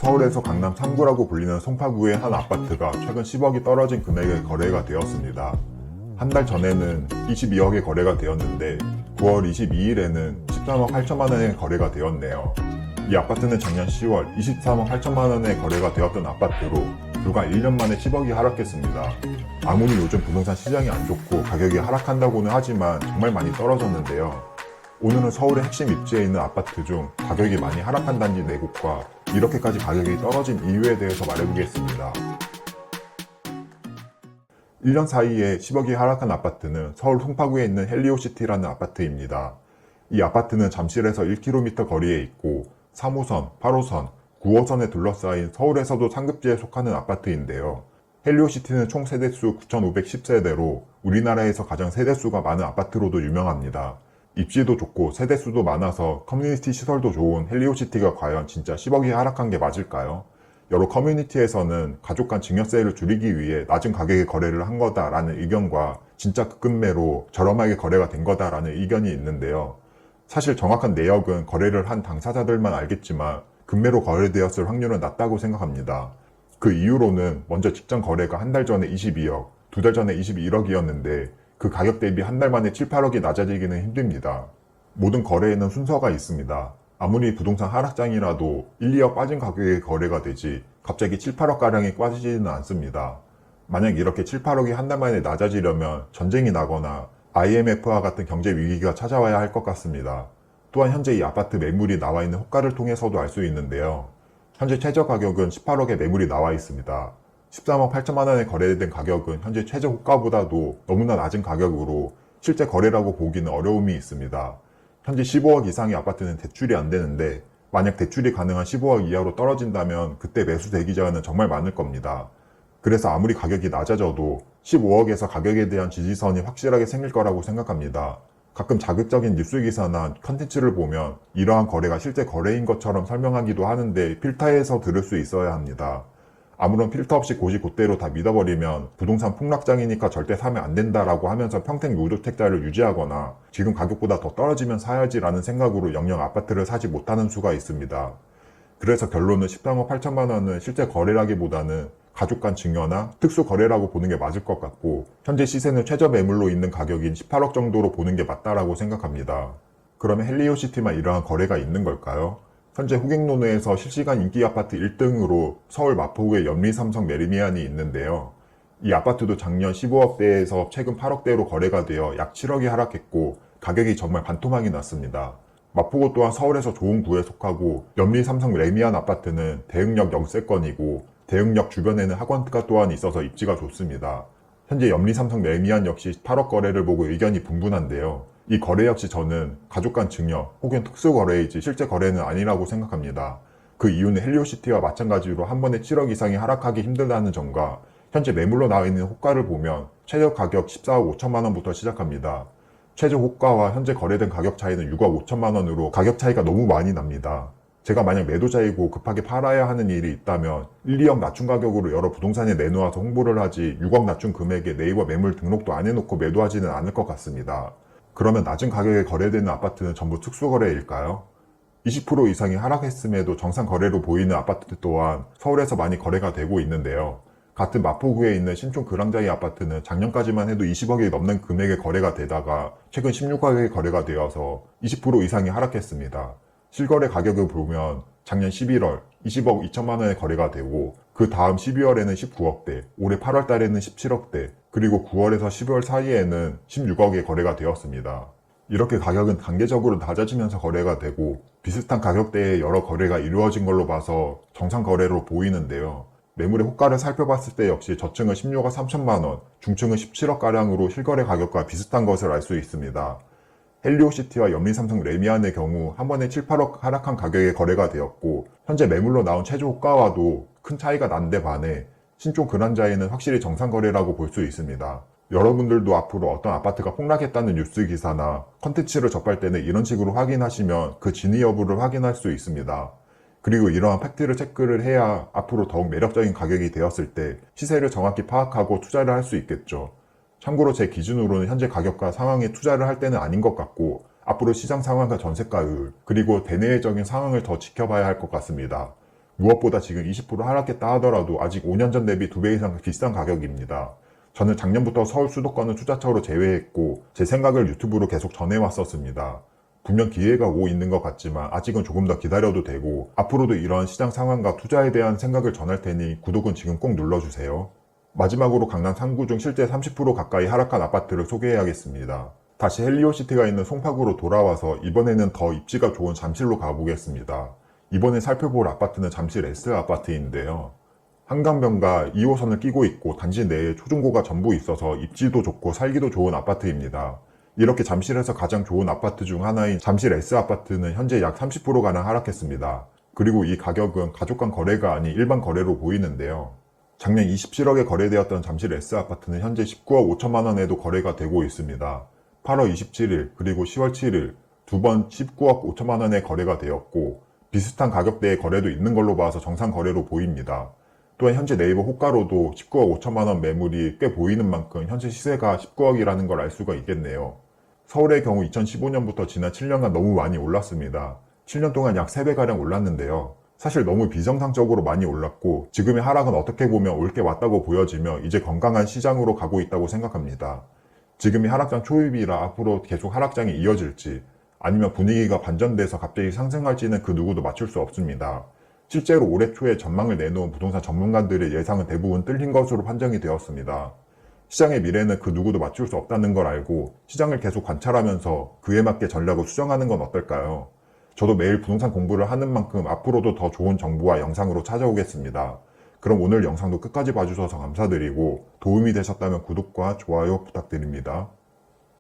서울에서 강남 3구라고 불리는 송파구의 한 아파트가 최근 10억이 떨어진 금액에 거래가 되었습니다. 한 달 전에는 22억에 거래가 되었는데 9월 22일에는 13억 8천만 원에 거래가 되었네요. 이 아파트는 작년 10월 23억 8천만 원에 거래가 되었던 아파트로 불과 1년 만에 10억이 하락했습니다. 아무리 요즘 부동산 시장이 안 좋고 가격이 하락한다고는 하지만 정말 많이 떨어졌는데요. 오늘은 서울의 핵심 입지에 있는 아파트 중 가격이 많이 하락한 단지 4곳과 이렇게까지 가격이 떨어진 이유에 대해서 말해보겠습니다. 1년 사이에 10억이 하락한 아파트는 서울 송파구에 있는 헬리오시티라는 아파트입니다. 이 아파트는 잠실에서 1km 거리에 있고 3호선, 8호선, 9호선에 둘러싸인 서울에서도 상급지에 속하는 아파트인데요. 헬리오시티는 총 세대수 9,510세대로 우리나라에서 가장 세대수가 많은 아파트로도 유명합니다. 입지도 좋고 세대수도 많아서 커뮤니티 시설도 좋은 헬리오시티가 과연 진짜 10억이 하락한 게 맞을까요? 여러 커뮤니티에서는 가족 간 증여세를 줄이기 위해 낮은 가격에 거래를 한 거다라는 의견과 진짜 급매로 저렴하게 거래가 된 거다라는 의견이 있는데요. 사실 정확한 내역은 거래를 한 당사자들만 알겠지만 급매로 거래되었을 확률은 낮다고 생각합니다. 그 이유로는 먼저 직전 거래가 한 달 전에 22억, 2달 전에 21억이었는데 그 가격 대비 한 달 만에 7, 8억이 낮아지기는 힘듭니다. 모든 거래에는 순서가 있습니다. 아무리 부동산 하락장이라도 1, 2억 빠진 가격에 거래가 되지 갑자기 7, 8억가량이 빠지지는 않습니다. 만약 이렇게 7, 8억이 한 달 만에 낮아지려면 전쟁이 나거나 IMF와 같은 경제 위기가 찾아와야 할 것 같습니다. 또한 현재 이 아파트 매물이 나와 있는 호가를 통해서도 알 수 있는데요. 현재 최저 가격은 18억의 매물이 나와 있습니다. 13억 8천만 원에 거래된 가격은 현재 최저 호가보다도 너무나 낮은 가격으로 실제 거래라고 보기는 어려움이 있습니다. 현재 15억 이상의 아파트는 대출이 안 되는데 만약 대출이 가능한 15억 이하로 떨어진다면 그때 매수 대기자는 정말 많을 겁니다. 그래서 아무리 가격이 낮아져도 15억에서 가격에 대한 지지선이 확실하게 생길 거라고 생각합니다. 가끔 자극적인 뉴스 기사나 컨텐츠를 보면 이러한 거래가 실제 거래인 것처럼 설명하기도 하는데 필터에서 들을 수 있어야 합니다. 아무런 필터 없이 곧이곧대로 다 믿어버리면 부동산 폭락장이니까 절대 사면 안 된다라고 하면서 평생 무주택자를 유지하거나 지금 가격보다 더 떨어지면 사야지라는 생각으로 영영 아파트를 사지 못하는 수가 있습니다. 그래서 결론은 13억 8천만 원은 실제 거래라기보다는 가족 간 증여나 특수 거래라고 보는 게 맞을 것 같고 현재 시세는 최저 매물로 있는 가격인 18억 정도로 보는 게 맞다라고 생각합니다. 그러면 헬리오시티만 이러한 거래가 있는 걸까요? 현재 호갱노노에서 실시간 인기 아파트 1등으로 서울 마포구의 연미삼성 메리미안이 있는데요. 이 아파트도 작년 15억대에서 최근 8억대로 거래가 되어 약 7억이 하락했고 가격이 정말 반토막이 났습니다. 마포구 또한 서울에서 좋은 구에 속하고 연미삼성 레미안 아파트는 대흥역 영세권이고 대흥역 주변에는 학원가 또한 있어서 입지가 좋습니다. 현재 연미삼성 레미안 역시 8억 거래를 보고 의견이 분분한데요. 이 거래 역시 저는 가족 간 증여 혹은 특수 거래이지 실제 거래는 아니라고 생각합니다. 그 이유는 헬리오시티와 마찬가지로 한 번에 7억 이상이 하락하기 힘들다는 점과 현재 매물로 나와 있는 호가를 보면 최저 가격 14억 5천만 원부터 시작합니다. 최저 호가와 현재 거래된 가격 차이는 6억 5천만 원으로 가격 차이가 너무 많이 납니다. 제가 만약 매도자이고 급하게 팔아야 하는 일이 있다면 1, 2억 낮춘 가격으로 여러 부동산에 내놓아서 홍보를 하지 6억 낮춘 금액에 네이버 매물 등록도 안 해놓고 매도하지는 않을 것 같습니다. 그러면 낮은 가격에 거래되는 아파트는 전부 특수거래일까요? 20% 이상이 하락했음에도 정상 거래로 보이는 아파트 또한 서울에서 많이 거래가 되고 있는데요. 같은 마포구에 있는 신촌 그랑자이 아파트는 작년까지만 해도 20억이 넘는 금액의 거래가 되다가 최근 16억에 거래가 되어서 20% 이상이 하락했습니다. 실거래 가격을 보면 작년 11월 20억 2천만 원에 거래가 되고 그 다음 12월에는 19억대, 올해 8월 달에는 17억대, 그리고 9월에서 12월 사이에는 16억에 거래가 되었습니다. 이렇게 가격은 단계적으로 낮아지면서 거래가 되고 비슷한 가격대에 여러 거래가 이루어진 걸로 봐서 정상 거래로 보이는데요. 매물의 호가를 살펴봤을 때 역시 저층은 16억 3천만 원, 중층은 17억가량으로 실거래 가격과 비슷한 것을 알 수 있습니다. 헬리오시티와 연미삼성 레미안의 경우 한 번에 7, 8억 하락한 가격에 거래가 되었고 현재 매물로 나온 최저 호가와도 큰 차이가 난데 반해 신촌 그란자이는 확실히 정상 거래라고 볼 수 있습니다. 여러분들도 앞으로 어떤 아파트가 폭락했다는 뉴스 기사나 컨텐츠를 접할 때는 이런 식으로 확인하시면 그 진위 여부를 확인할 수 있습니다. 그리고 이러한 팩트를 체크를 해야 앞으로 더욱 매력적인 가격이 되었을 때 시세를 정확히 파악하고 투자를 할 수 있겠죠. 참고로 제 기준으로는 현재 가격과 상황에 투자를 할 때는 아닌 것 같고 앞으로 시장 상황과 전세가율 그리고 대내외적인 상황을 더 지켜봐야 할 것 같습니다. 무엇보다 지금 20% 하락했다 하더라도 아직 5년 전 대비 2배 이상 비싼 가격입니다. 저는 작년부터 서울 수도권은 투자처로 제외했고 제 생각을 유튜브로 계속 전해왔었습니다. 분명 기회가 오고 있는 것 같지만 아직은 조금 더 기다려도 되고 앞으로도 이런 시장 상황과 투자에 대한 생각을 전할 테니 구독은 지금 꼭 눌러주세요. 마지막으로 강남 3구 중 실제 30% 가까이 하락한 아파트를 소개해야겠습니다. 다시 헬리오시티가 있는 송파구로 돌아와서 이번에는 더 입지가 좋은 잠실로 가보겠습니다. 이번에 살펴볼 아파트는 잠실 S아파트인데요. 한강변과 2호선을 끼고 있고 단지 내에 초중고가 전부 있어서 입지도 좋고 살기도 좋은 아파트입니다. 이렇게 잠실에서 가장 좋은 아파트 중 하나인 잠실 S아파트는 현재 약 30%가량 하락했습니다. 그리고 이 가격은 가족 간 거래가 아닌 일반 거래로 보이는데요. 작년 27억에 거래되었던 잠실 S아파트는 현재 19억 5천만 원에도 거래가 되고 있습니다. 8월 27일 그리고 10월 7일 두 번 19억 5천만 원에 거래가 되었고 비슷한 가격대의 거래도 있는 걸로 봐서 정상 거래로 보입니다. 또한 현재 네이버 호가로도 19억 5천만 원 매물이 꽤 보이는 만큼 현재 시세가 19억이라는 걸 알 수가 있겠네요. 서울의 경우 2015년부터 지난 7년간 너무 많이 올랐습니다. 7년 동안 약 3배가량 올랐는데요. 사실 너무 비정상적으로 많이 올랐고 지금의 하락은 어떻게 보면 올 게 왔다고 보여지며 이제 건강한 시장으로 가고 있다고 생각합니다. 지금이 하락장 초입이라 앞으로 계속 하락장이 이어질지 아니면 분위기가 반전돼서 갑자기 상승할지는 그 누구도 맞출 수 없습니다. 실제로 올해 초에 전망을 내놓은 부동산 전문가들의 예상은 대부분 뚫린 것으로 판정이 되었습니다. 시장의 미래는 그 누구도 맞출 수 없다는 걸 알고 시장을 계속 관찰하면서 그에 맞게 전략을 수정하는 건 어떨까요? 저도 매일 부동산 공부를 하는 만큼 앞으로도 더 좋은 정보와 영상으로 찾아오겠습니다. 그럼 오늘 영상도 끝까지 봐주셔서 감사드리고 도움이 되셨다면 구독과 좋아요 부탁드립니다.